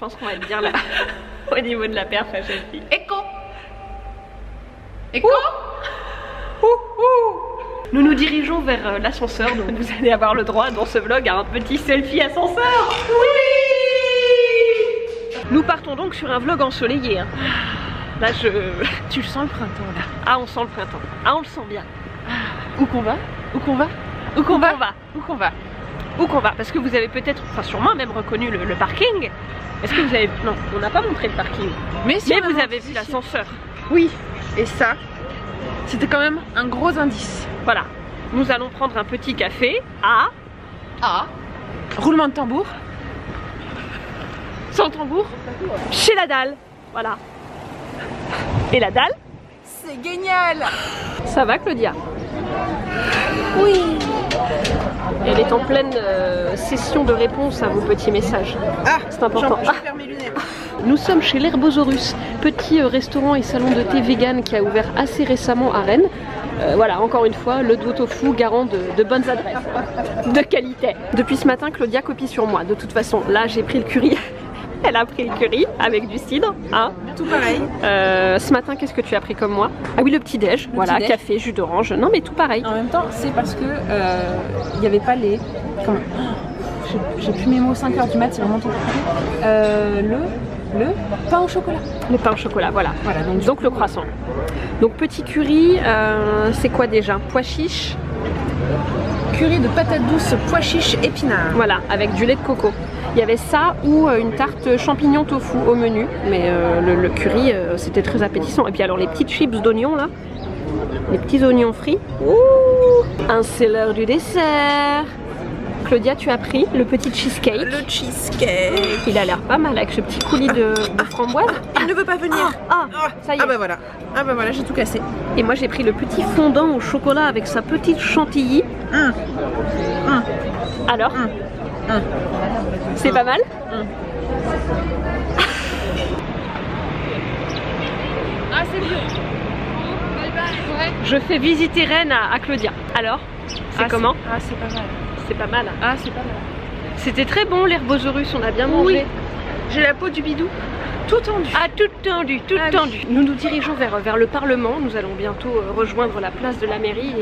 pense qu'on va te dire là au niveau de la perf à Chelsea. Écho. Écho. Nous nous dirigeons vers l'ascenseur, donc vous allez avoir le droit dans ce vlog à un petit selfie ascenseur. Oui. Nous partons donc sur un vlog ensoleillé. Hein. Là Tu le sens le printemps là? Ah, on sent le printemps. Ah, on le sent bien. Où qu'on va? Où qu'on va? Où qu'on va? Où qu'on va? Où qu'on va? Parce que vous avez peut-être, enfin sûrement même reconnu le parking. Est-ce que vous avez... Non, on n'a pas montré le parking. Mais si vous avez vu l'ascenseur. Oui, et ça, c'était quand même un gros indice. Voilà. Nous allons prendre un petit café à... Roulement de tambour. Sans tambour. Chez la dalle. Voilà. Et la dalle? C'est génial. Ça va, Claudia? Oui. Elle est en pleine session de réponse à vos petits messages. Ah, c'est important. Je ferme mes lunettes. Nous sommes chez l'Herbosaurus, petit restaurant et salon de thé vegan qui a ouvert assez récemment à Rennes. Voilà, encore une fois, le Duo Tofu garant de bonnes adresses, de qualité. Depuis ce matin, Claudia copie sur moi. De toute façon, là, j'ai pris le curry. Elle a pris le curry avec du cidre, hein. Tout pareil. Ce matin, qu'est-ce que tu as pris comme moi? Ah oui, le petit déj. Voilà, petit déj. Café, jus d'orange. Non, mais tout pareil. En même temps, c'est parce que il n'y avait pas les... J'ai plus mes mots, 5 h du mat, c'est vraiment tout. Le pain au chocolat. Le pain au chocolat, voilà. Voilà, donc le croissant. Donc petit curry, c'est quoi déjà? Pois chiche. Curry de patates douces, pois chiches, épinards. Voilà, avec du lait de coco. Il y avait ça ou une tarte champignon tofu au menu, mais le curry c'était très appétissant. Et puis alors les petites chips d'oignons là, les petits oignons frits. Ouh, c'est l'heure du dessert. Claudia, tu as pris le petit cheesecake. Le cheesecake. Il a l'air pas mal avec ce petit coulis de framboise. Il ne veut pas venir. Ça y est. Ah bah voilà. Ah bah voilà, j'ai tout cassé. Et moi j'ai pris le petit fondant au chocolat avec sa petite chantilly. Alors c'est pas mal? Ah c'est mieux. Je fais visiter Rennes à Claudia. Alors, c'est comment? C'est pas mal. C'est pas mal. Ah c'est pas mal. C'était très bon l'Herbosaurus, on a bien mangé. Oui. J'ai la peau du bidou. Tout tendu. Ah, tout tendu, tout tendu. Nous nous dirigeons vers le Parlement. Nous allons bientôt rejoindre la place de la mairie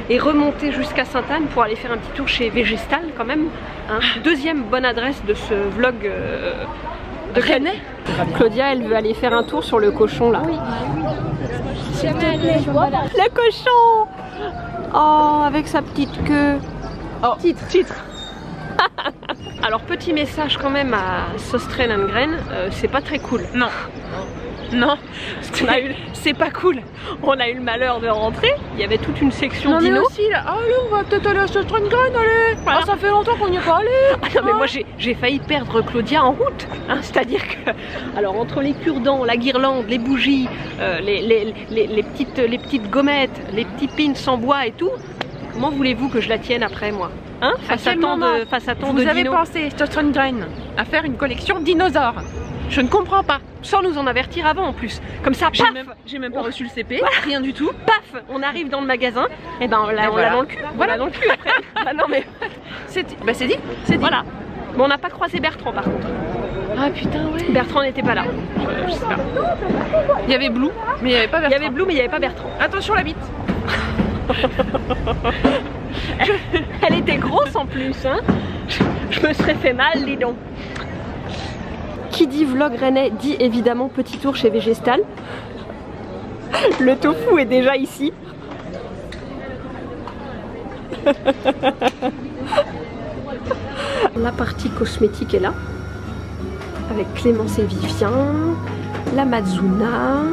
et remonter jusqu'à Sainte-Anne pour aller faire un petit tour chez Végéstal quand même. Hein. Deuxième bonne adresse de ce vlog de Rennes. Claudia, elle veut aller faire un tour sur le cochon là. Oui. Le cochon. Oh, avec sa petite queue. Oh, titre. Alors petit message quand même à Sostren Angren, c'est pas très cool. Non. Non, c'est pas cool. On a eu le malheur de rentrer, il y avait toute une section dino. dino. Aussi là, allez, on va peut-être aller à Sostren Angren, allez. Voilà. Ah, ça fait longtemps qu'on n'y est pas allé. Ah non mais moi j'ai failli perdre Claudia en route. Hein, c'est-à-dire que, alors entre les cure-dents, la guirlande, les bougies, les petites gommettes, les petits pins en bois et tout, comment voulez-vous que je la tienne après moi? Hein, face à tant de Vous avez pensé, Sostren Angren, à faire une collection dinosaures? Je ne comprends pas. Sans nous en avertir avant en plus. Comme ça, paf, j'ai même pas reçu le CP, voilà. Rien du tout. Paf, on arrive dans le magasin, et ben on l'a dans le cul. Voilà, dans le cul après. Ah non mais c'est dit. Voilà. Mais on n'a pas croisé Bertrand par contre. Ah putain ouais. Bertrand n'était pas là. Je sais pas. Il y avait Blue, mais il n'y avait pas Bertrand. Il y avait Blue, mais il n'y avait pas Bertrand. Attention la bite. Elle était grosse en plus, hein. Je me serais fait mal, dis donc. Qui dit vlog rennais dit évidemment petit tour chez Végéstal. Le tofu est déjà ici. La partie cosmétique est là. Avec Clémence et Vivien, la Mazuna.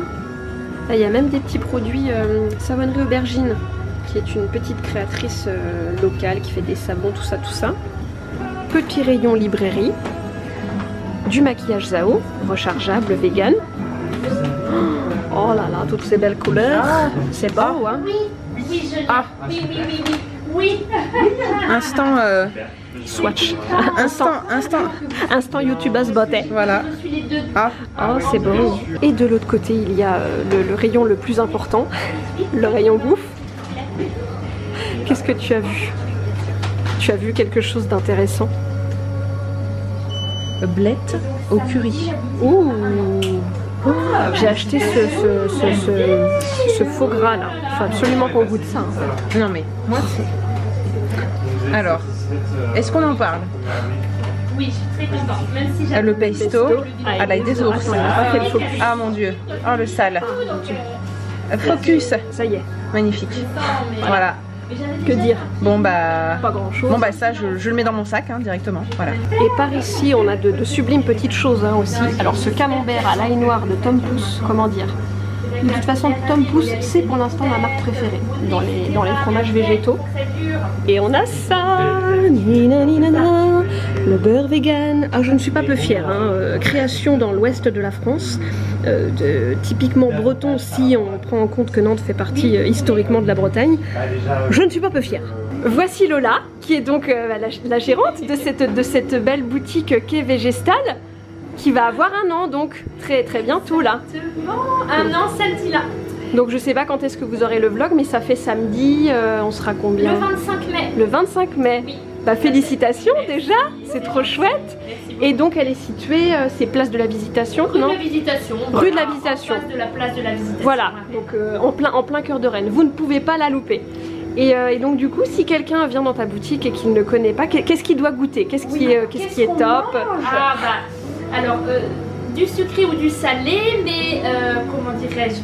Là, il y a même des petits produits Savonnerie Aubergine, qui est une petite créatrice locale qui fait des savons, tout ça, tout ça. Petit rayon librairie. Du maquillage Zao, rechargeable, vegan. Oh là là, toutes ces belles couleurs. C'est beau, hein? Oui, je l'ai. Oui. Instant swatch. Instant YouTubeuse beauté. Voilà. Oh, c'est beau. Et de l'autre côté, il y a le rayon le plus important, le rayon bouffe. Qu'est-ce que tu as vu? Tu as vu quelque chose d'intéressant? blettes au curry. Ouh. Oh, j'ai acheté ce faux gras là. Il faut absolument qu'on goûte ça. Non mais, moi c'est... Alors, est-ce qu'on en parle? Oui, je suis très contente. Même si j'aime Le pesto à l'ail des ours. Ah mon dieu, oh le sale. Focus. Ça y est. Magnifique. Voilà. Que dire? Bon bah... Pas grand chose. Bon bah ça je le mets dans mon sac hein, directement. Voilà. Et par ici on a de sublimes petites choses hein, aussi. Alors ce camembert à l'ail noir de Tom Pouce, comment dire? De toute façon Tom Pouce c'est pour l'instant ma marque préférée dans les fromages végétaux. Et on a ça, le beurre vegan. Ah, je ne suis pas peu fière, hein. Création dans l'ouest de la France, typiquement breton si on prend en compte que Nantes fait partie historiquement de la Bretagne. Je ne suis pas peu fière. Voici Lola, qui est donc la gérante de cette belle boutique qu'est Végéstal, qui va avoir un an, donc très bientôt là. un an samedi là. Donc je sais pas quand est-ce que vous aurez le vlog, mais ça fait samedi, on sera combien? Le 25 mai. Le 25 mai. Oui. Bah félicitations déjà, c'est trop chouette. Et donc elle est située, c'est place de la Visitation, Rue non? de la Visitation. Rue de la Visitation. En face de la place de la Visitation. Voilà, donc en plein cœur de Rennes. Vous ne pouvez pas la louper. Et donc du coup, si quelqu'un vient dans ta boutique et qu'il ne connaît pas, qu'est-ce qu'il doit goûter? Qu'est-ce qui est top? Ah bah, alors du sucré ou du salé, mais comment dirais-je,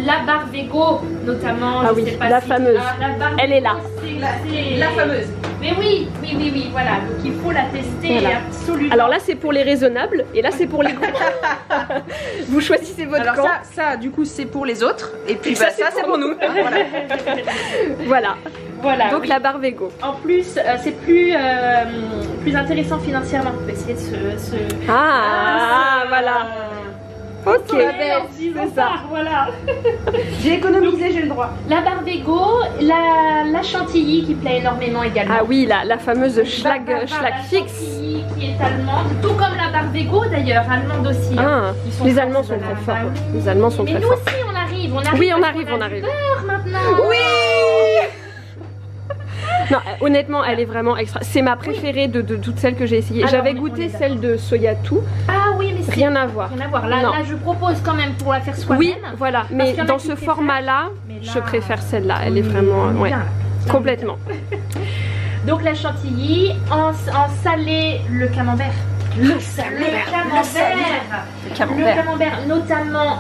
la barre Vego notamment. Ah je oui, sais pas la si, fameuse. la barre Elle Vego, est là. c'est La fameuse. Mais oui, voilà, donc il faut la tester Voilà. absolument. Alors là c'est pour les raisonnables et là c'est pour les gourmands. Vous choisissez votre Alors camp. ça du coup c'est pour les autres et puis Ça, bah, ça c'est pour nous. Voilà. Voilà. Voilà, Donc oui. la barre Vego. En plus, c'est plus intéressant financièrement. On peut essayer de se... Ah, voilà. Ok. C'est ça. Voilà. J'ai économisé, j'ai le droit. La barre Vego, la chantilly qui plaît énormément également. Ah oui, la fameuse Schlag La fixe. chantilly qui est allemande, tout comme la barre Vego d'ailleurs, allemande aussi. Ah, Ils sont les forts, Allemands ces sont très Allemands. forts. Les Allemands sont Mais très nous forts. aussi on arrive. Oui, on parce arrive, qu'on on a arrive. du beurre maintenant. Oui. Non, honnêtement, elle est vraiment extra. C'est ma préférée de toutes celles que j'ai essayées. Alors, J'avais on est goûté d'accord. celle de Soyatou. Ah oui, mais c'est Rien à voir. rien à voir. Là, Non. là, je propose quand même pour la faire soi-même. Oui, voilà. Mais qu'il y en a dans qui ce préfèrent. format-là, Mais là, je préfère celle-là. Elle est vraiment, on est ouais, bien, là. complètement. Donc la chantilly, en salé, le camembert. Le camembert, notamment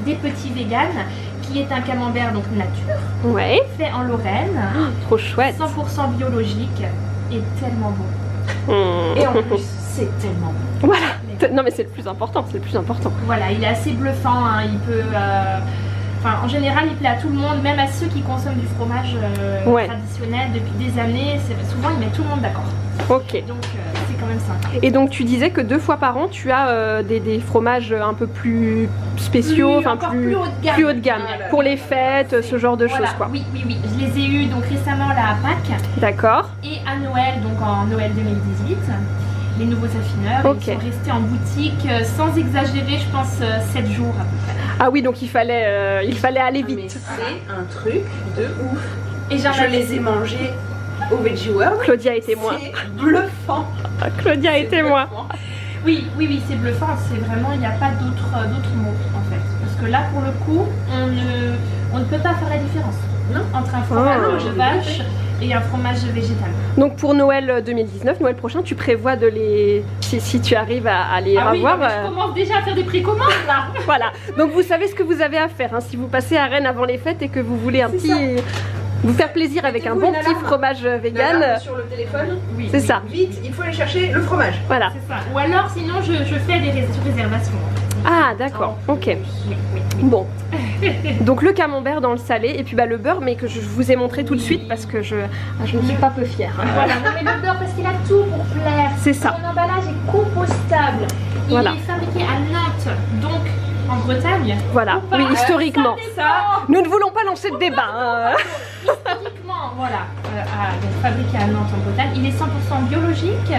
des petits véganes, qui est un camembert donc nature, Ouais, fait en Lorraine, trop chouette. 100% biologique et tellement bon. Mmh. Et en plus, c'est tellement bon. Voilà. Non mais c'est le plus important, c'est le plus important. Voilà, il est assez bluffant, hein, il peut... Enfin, en général, il plaît à tout le monde, même à ceux qui consomment du fromage Ouais. traditionnel depuis des années. Souvent, il met tout le monde d'accord. Ok. Donc, c'est quand même sympa. Et donc tu disais que 2 fois par an, tu as des fromages un peu plus spéciaux, enfin encore plus haut de gamme. plus haut de gamme, Voilà. pour les fêtes, ce genre de Voilà, choses quoi. oui. Je les ai eus donc récemment là à Pâques D'accord. et à Noël, donc en Noël 2018. Les nouveaux affineurs, Ok. ils sont restés en boutique sans exagérer, je pense 7 jours à peu près. Ah oui, donc il fallait aller Mais vite. c'est un truc de ouf. Et j'en Je avais- les ai mangés au Veggie World. Claudia et témoin. C'est bluffant. Claudia et témoin. Oui, c'est bluffant, c'est vraiment, il n'y a pas d'autre mot en fait. Parce que là, pour le coup, on ne peut pas faire la différence entre un fromage de vache et un fromage végétal. Donc pour Noël 2019, Noël prochain, tu prévois de les... Si tu arrives à les Ah oui, avoir... non, mais je commence déjà à faire des précommandes là. Voilà, donc vous savez ce que vous avez à faire hein, si vous passez à Rennes avant les fêtes et que vous voulez un petit... Vous faire plaisir avec un Mettez-vous bon une petit alarme. fromage vegan. L'alarme sur le téléphone. Oui, C'est ça. Vite, il faut aller chercher le fromage. Voilà. c'est ça. Ou alors sinon je fais des réservations. Ah d'accord, ok. Oui. Bon. Donc le camembert dans le salé et puis bah, le beurre mais que je vous ai montré tout de suite parce que je ne suis pas peu fière. Voilà, non mais le beurre parce qu'il a tout pour plaire. C'est ça. Son emballage est compostable. Il Voilà. est fabriqué à Nantes, donc en Bretagne. Voilà, Ou pas. oui historiquement. Ça, Nous ne voulons pas lancer de débat. hein. historiquement, voilà, fabriqué à Nantes en Bretagne. Il est 100% biologique,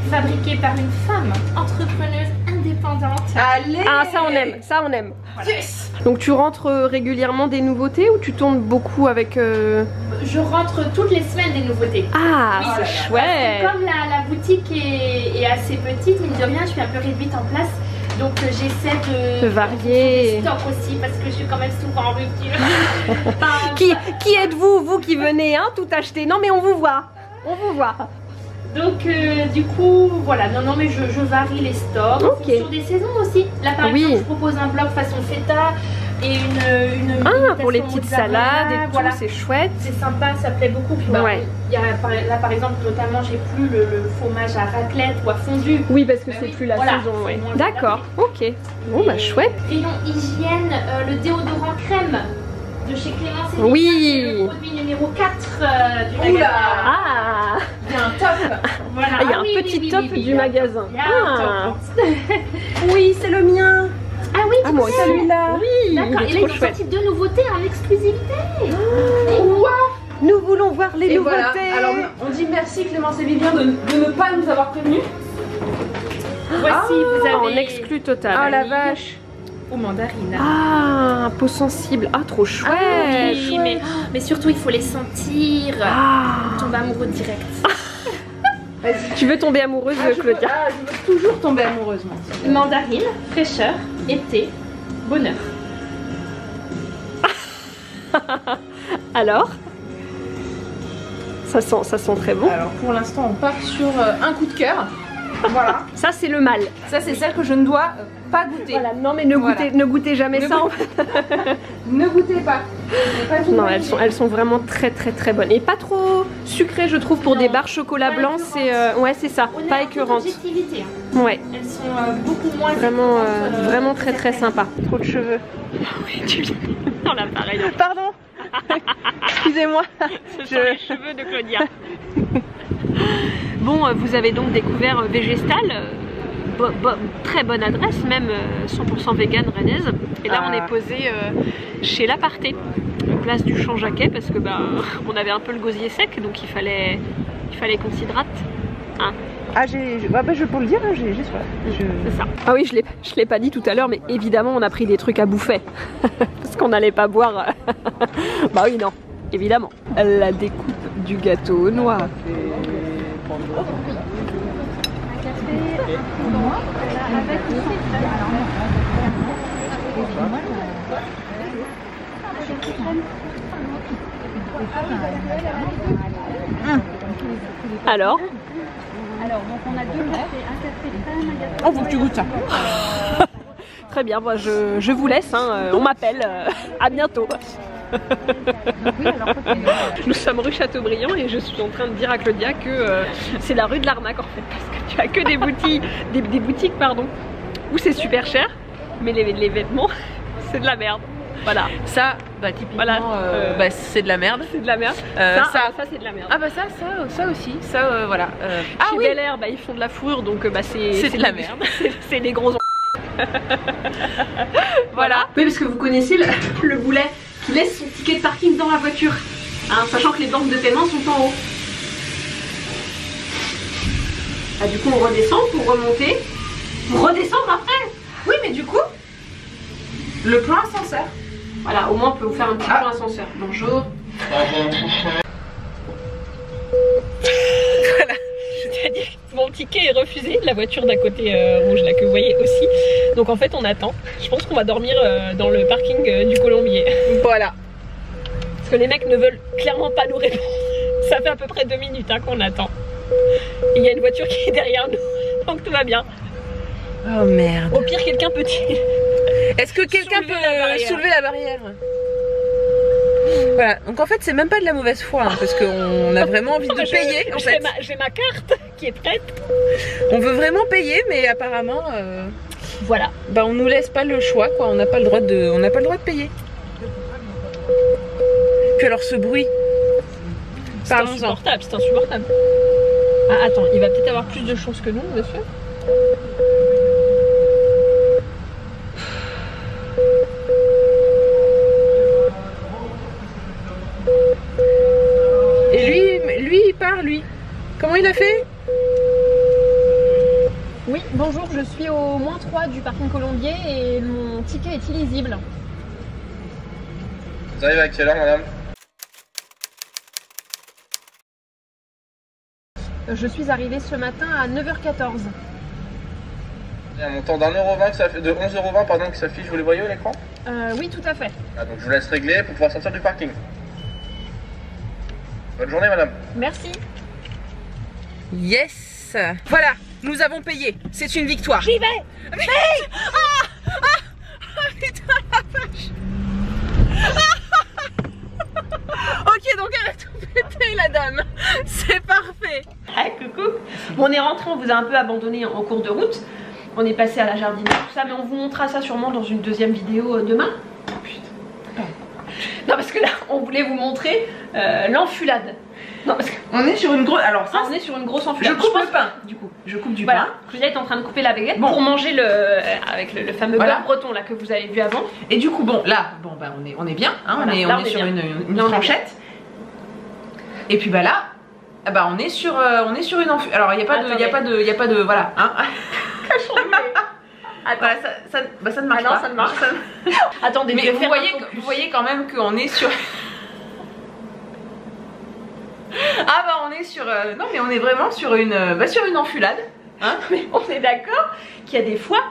fabriqué par une femme entrepreneuse indépendante. Allez. Ah ça on aime, ça on aime. Yes. Donc tu rentres régulièrement des nouveautés ou tu tournes beaucoup avec... Je rentre toutes les semaines des nouveautés. Ah Oui, c'est parce que chouette. Comme la boutique est assez petite, mine de rien, je suis un peu réduite en place. Donc j'essaie de varier. Des stocks aussi parce que je suis quand même souvent en rupture. Qui êtes-vous, vous qui venez hein, tout acheter? Non mais on vous voit. On vous voit. Donc du coup voilà, non mais je varie les stocks sur des saisons aussi. Là par exemple je propose un bloc façon feta et une pour les petites salades et voilà. tout, c'est chouette. C'est sympa, ça plaît beaucoup. Puis bah, y a, là par exemple notamment j'ai plus le fromage à raclette ou à fondu. Oui parce que c'est plus la saison. Ouais. D'accord, ok. Bon bah chouette. Rayon hygiène, le déodorant crème de chez Clémence et oui. le produit numéro 4 du magasin. Ah, il y a un top. Voilà. Il y a un petit top du magasin. Il y a un top. Oui, c'est le mien. Ah oui, moi aussi celui-là. Oui. D'accord. Et là ils ont sorti 2 nouveautés en exclusivité. Nous voulons voir les nouveautés. Voilà. Alors on dit merci Clémence et Vivien de ne pas nous avoir prévenus. Voici, vous avez en exclu total. Ah la vache. Aux mandarines. Ah, peau sensible. Ah, trop chouette. Ah, oui, mais surtout, il faut les sentir. On tombe amoureux direct. Tu veux tomber amoureuse, Claudia? Je veux toujours tomber amoureuse, moi. Mandarine, fraîcheur, été, bonheur. Alors? Ça sent très bon. Alors, pour l'instant, on part sur un coup de cœur. Voilà. Ça, c'est le mal. Ça, c'est celle que je ne dois pas goûter. Voilà, non mais ne goûtez jamais ça. En fait. Ne goûtez pas. Non, elles sont vraiment très bonnes. Et pas trop sucrées je trouve pour des barres chocolat blanc. C'est ouais c'est ça, pas écœurantes. Ouais. Elles sont beaucoup moins vraiment très sympa. Trop de cheveux. Oui, tu viens dans l'appareil. Pardon. Excusez-moi. Ce sont les cheveux de Claudia. Bon, vous avez donc découvert Végétal. Très bonne adresse, même 100% vegan rennaise. Et là on est posé chez l'Aparté, place du Champ-Jacquet, parce que on avait un peu le gosier sec, donc il fallait qu'on s'hydrate. Hein. Ah je peux le dire, hein, j'ai soif. C'est ça. Ah oui, je l'ai pas dit tout à l'heure, mais évidemment on a pris des trucs à bouffer. Parce qu'on n'allait pas boire. Bah oui, non, évidemment. La découpe du gâteau au noix. Alors, donc on a 2 cafés, un café crème, un café. Oh, faut que tu goûtes ça. Très bien, moi je vous laisse, hein, on m'appelle, à bientôt. Nous sommes rue Chateaubriand et je suis en train de dire à Claudia que c'est la rue de l'arnaque en fait, parce que tu as que des boutiques, pardon, où c'est super cher, mais les vêtements c'est de la merde. Voilà. Ça, typiquement, voilà, c'est de la merde. C'est de la merde. Ça c'est de la merde. Ah ça aussi. Ça, voilà. Chez Bel Air, ils font de la fourrure, donc c'est de la merde. C'est des gros. Voilà. Oui, parce que vous connaissez le boulet qui laisse son ticket de parking dans la voiture, hein, sachant que les banques de paiement sont en haut. Du coup, on redescend pour remonter. Pour redescendre après. Oui, mais du coup, le plan ascenseur. Voilà, au moins on peut vous faire un petit plan ascenseur. Bonjour. Voilà, je tiens à dire que mon ticket est refusé. La voiture d'à côté rouge là que vous voyez aussi. Donc en fait on attend. Je pense qu'on va dormir dans le parking du Colombier. Voilà. Parce que les mecs ne veulent clairement pas nous répondre. Ça fait à peu près 2 minutes hein, qu'on attend. Et il y a une voiture qui est derrière nous. Donc tout va bien. Oh merde. Au pire quelqu'un peut tirer. Est-ce que quelqu'un peut soulever la barrière? Voilà, donc en fait c'est même pas de la mauvaise foi hein, parce qu'on a vraiment envie de payer en fait. J'ai ma carte qui est prête. On veut vraiment payer mais apparemment voilà. On nous laisse pas le choix quoi, on n'a pas le droit de payer. Puis alors ce bruit. C'est insupportable, c'est insupportable. Ah attends, il va peut-être avoir plus de chance que nous, monsieur. Et lui il part lui. Comment il a fait? Oui, bonjour, je suis au -3 du parking Colombier et mon ticket est illisible. Vous arrivez à quelle heure, madame? Je suis arrivée ce matin à 9h14. Il y a un montant d'1,20 €, de 11,20 € pardon, qui s'affiche, vous les voyez à l'écran? Oui, tout à fait. Ah, donc je vous laisse régler pour pouvoir sortir du parking. Bonne journée madame. Merci. Yes. Voilà, nous avons payé. C'est une victoire. J'y vais. Putain la vache. Ok, donc elle a tout pété la dame. C'est parfait. Ah, coucou. Bon, on est rentré, on vous a un peu abandonné en cours de route. On est passé à la jardinière, tout ça, mais on vous montrera ça sûrement dans une deuxième vidéo demain. Oh, putain. Non, parce que là, on voulait vous montrer l'enfulade. Non, parce que on est sur une grosse. Alors ça, on est sur une grosse enfulade. Je coupe le pain, du coup. Je coupe du voilà. pain. Claudia est en train de couper la baguette bon. pour manger avec le fameux beurre breton là que vous avez vu avant. Et du coup, bon, là, bon, bah, on est bien. Hein, voilà, on est sur une tranchette. Et puis bah là, bah, on est sur une enfulade. Alors il n'y a pas de, voilà. Hein. Voilà, ça ne marche pas. Non, ça ne marche pas. Attendez, mais vous voyez quand même qu'on est sur. Ah bah on est sur. Non mais on est vraiment sur une enfulade. Hein, mais on est d'accord qu'il y a des fois,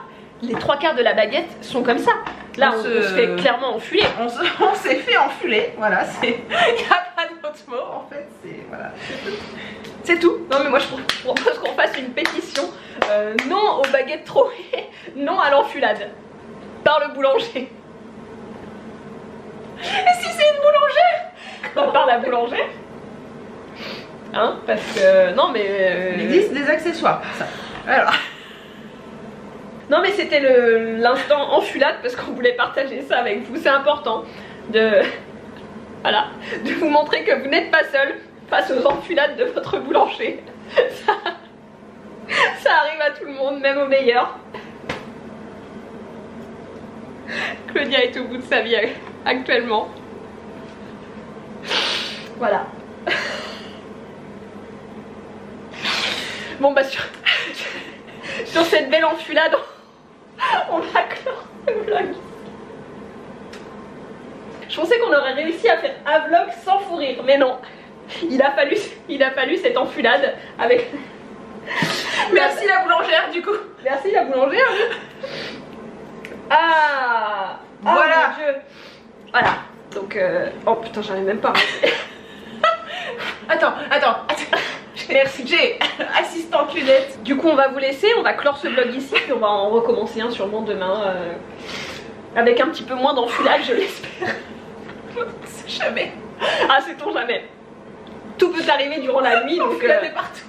les 3/4 de la baguette sont comme ça. Là on se fait clairement enfuler. On s'est fait enfuler. Voilà, c'est. Il n'y a pas d'autre mot en fait. C'est voilà. C'est tout. Non mais moi je propose qu'on fasse une pétition. Non aux baguettes trouées, non à l'enfulade. Par le boulanger. Et si c'est une boulangère bah, par la boulangère. Hein, parce que non mais il existe des accessoires pour ça. Alors. Non mais c'était l'instant enfulade parce qu'on voulait partager ça avec vous. C'est important de voilà, de vous montrer que vous n'êtes pas seul face aux enfulades de votre boulanger. Ça arrive à tout le monde, même aux meilleurs. Claudia est au bout de sa vie actuellement. Voilà. Bon bah sur cette belle enfulade, on va clore le vlog. Je pensais qu'on aurait réussi à faire un vlog sans fou rire, mais non. Il a fallu cette enfulade avec. Merci la boulangère du coup. Merci la boulangère. Ah voilà. Mon Dieu. Voilà. Donc oh putain j'en ai même pas. Attends. Merci. J'ai assistante lunette. Du coup on va vous laisser, on va clore ce vlog ici puis on va en recommencer un sûrement demain avec un petit peu moins d'enfulade je l'espère. Jamais. Ah c'est ton jamais. Tout peut arriver durant la nuit donc partout.